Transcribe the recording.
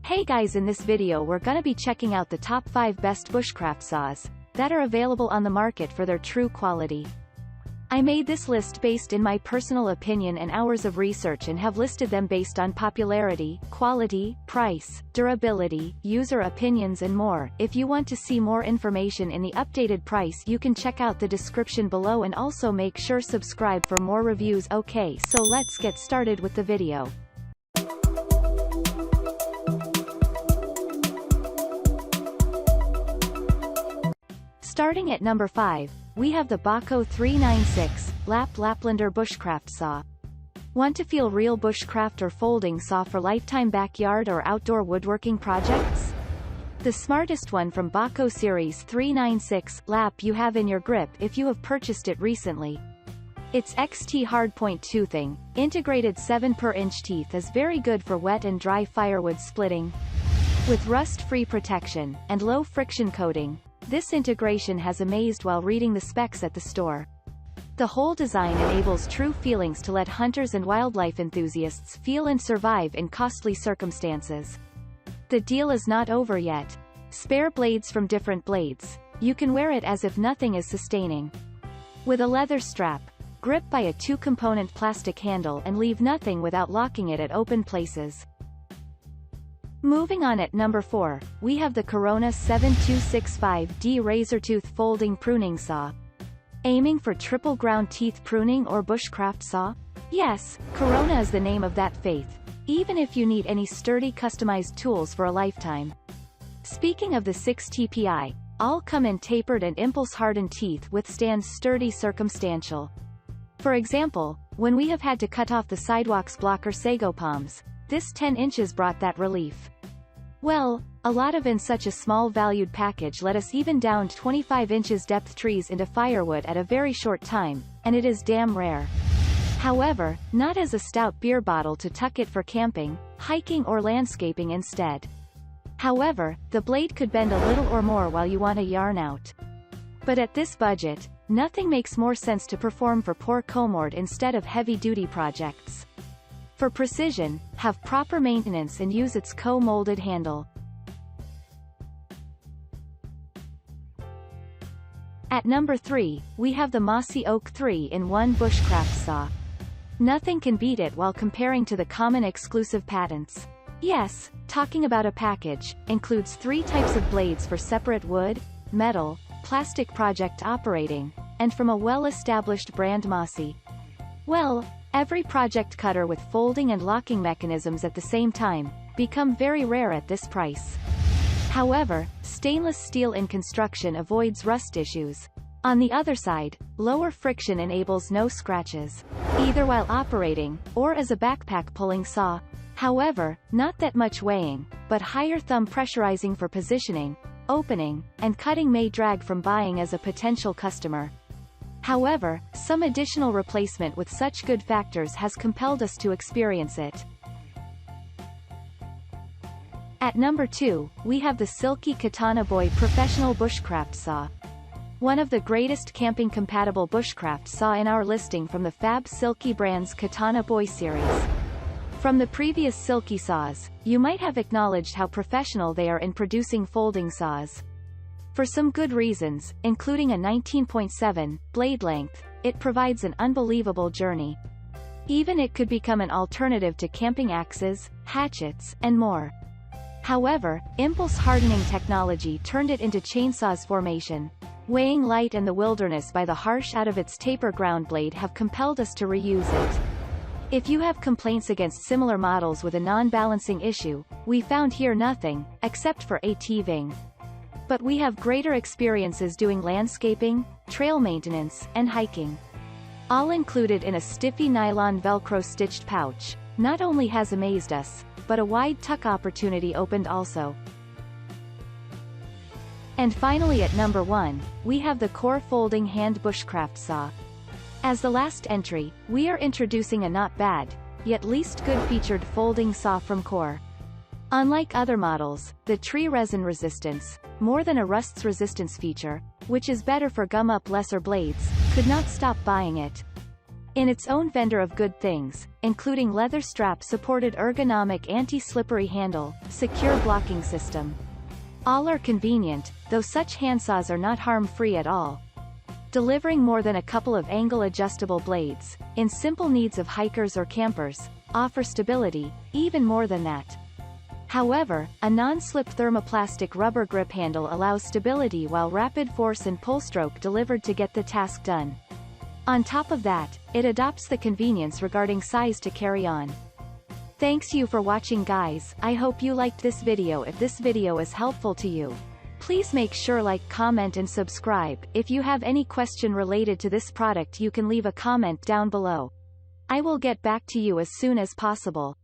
Hey guys, in this video we're gonna be checking out the top 5 best bushcraft saws that are available on the market for their true quality. I made this list based in my personal opinion and hours of research and have listed them based on popularity, quality, price, durability, user opinions and more. If you want to see more information in the updated price, you can check out the description below and also make sure subscribe for more reviews. Okay, so let's get started with the video. Starting at number 5, we have the Bahco 396 Laplander Bushcraft Saw. Want to feel real bushcraft or folding saw for lifetime backyard or outdoor woodworking projects? The smartest one from Bahco Series 396 Lap you have in your grip if you have purchased it recently. Its XT hardpoint toothing, integrated 7 per inch teeth is very good for wet and dry firewood splitting. With rust-free protection and low friction coating, this integration has amazed while reading the specs at the store. The whole design enables true feelings to let hunters and wildlife enthusiasts feel and survive in costly circumstances. The deal is not over yet. Spare blades from different blades. You can wear it as if nothing is sustaining. With a leather strap, grip by a 2-component plastic handle and leave nothing without locking it at open places. Moving on at number 4, we have the Corona 7265D Razortooth Folding Pruning Saw. Aiming for triple ground teeth pruning or bushcraft saw? Yes, Corona is the name of that faith, even if you need any sturdy customized tools for a lifetime. Speaking of the 6 TPI, all come in tapered and impulse-hardened teeth withstand sturdy circumstantial. For example, when we have had to cut off the sidewalk's blocker sago palms, this 10 inches brought that relief. Well, a lot of in such a small valued package let us even down 25 inches depth trees into firewood at a very short time, and it is damn rare. However, not as a stout beer bottle to tuck it for camping, hiking or landscaping instead. However, the blade could bend a little or more while you want a yarn out. But at this budget, nothing makes more sense to perform for poor comfort instead of heavy-duty projects. For precision, have proper maintenance and use its co-molded handle. At number 3, we have the Mossy Oak 3-in-1 Bushcraft Saw. Nothing can beat it while comparing to the common exclusive patents. Yes, talking about a package, includes 3 types of blades for separate wood, metal, plastic project operating, and from a well-established brand Mossy. Well, every project cutter with folding and locking mechanisms at the same time, become very rare at this price. However, stainless steel in construction avoids rust issues. On the other side, lower friction enables no scratches, either while operating, or as a backpack pulling saw. However, not that much weighing, but higher thumb pressurizing for positioning, opening, and cutting may drag from buying as a potential customer. However, some additional replacement with such good factors has compelled us to experience it. At number 2, we have the Silky Katana Boy Professional Bushcraft Saw. One of the greatest camping-compatible bushcraft saw in our listing from the Fab Silky brand's KatanaBoy series. From the previous Silky saws, you might have acknowledged how professional they are in producing folding saws. For some good reasons, including a 19.7 blade length, it provides an unbelievable journey. Even it could become an alternative to camping axes, hatchets, and more. However, impulse hardening technology turned it into chainsaws formation. Weighing light and the wilderness by the harsh out of its taper ground blade have compelled us to reuse it. If you have complaints against similar models with a non-balancing issue, we found here nothing, except for a teething. But we have greater experiences doing landscaping, trail maintenance, and hiking. All included in a stiffy nylon Velcro stitched pouch, not only has amazed us, but a wide tuck opportunity opened also. And finally at number 1, we have the Coher Folding Hand Bushcraft Saw. As the last entry, we are introducing a not bad, yet least good featured folding saw from Coher. Unlike other models, the tree resin resistance, more than a rust's resistance feature, which is better for gum-up lesser blades, could not stop buying it. In its own vendor of good things, including leather strap-supported ergonomic anti-slippery handle, secure blocking system. All are convenient, though such handsaws are not harm-free at all. Delivering more than a couple of angle-adjustable blades, in simple needs of hikers or campers, offer stability, even more than that. However, a non-slip thermoplastic rubber grip handle allows stability while rapid force and pull stroke delivered to get the task done. On top of that, it adopts the convenience regarding size to carry on. Thanks you for watching guys, I hope you liked this video. If this video is helpful to you, please make sure like, comment and subscribe. If you have any question related to this product you can leave a comment down below. I will get back to you as soon as possible.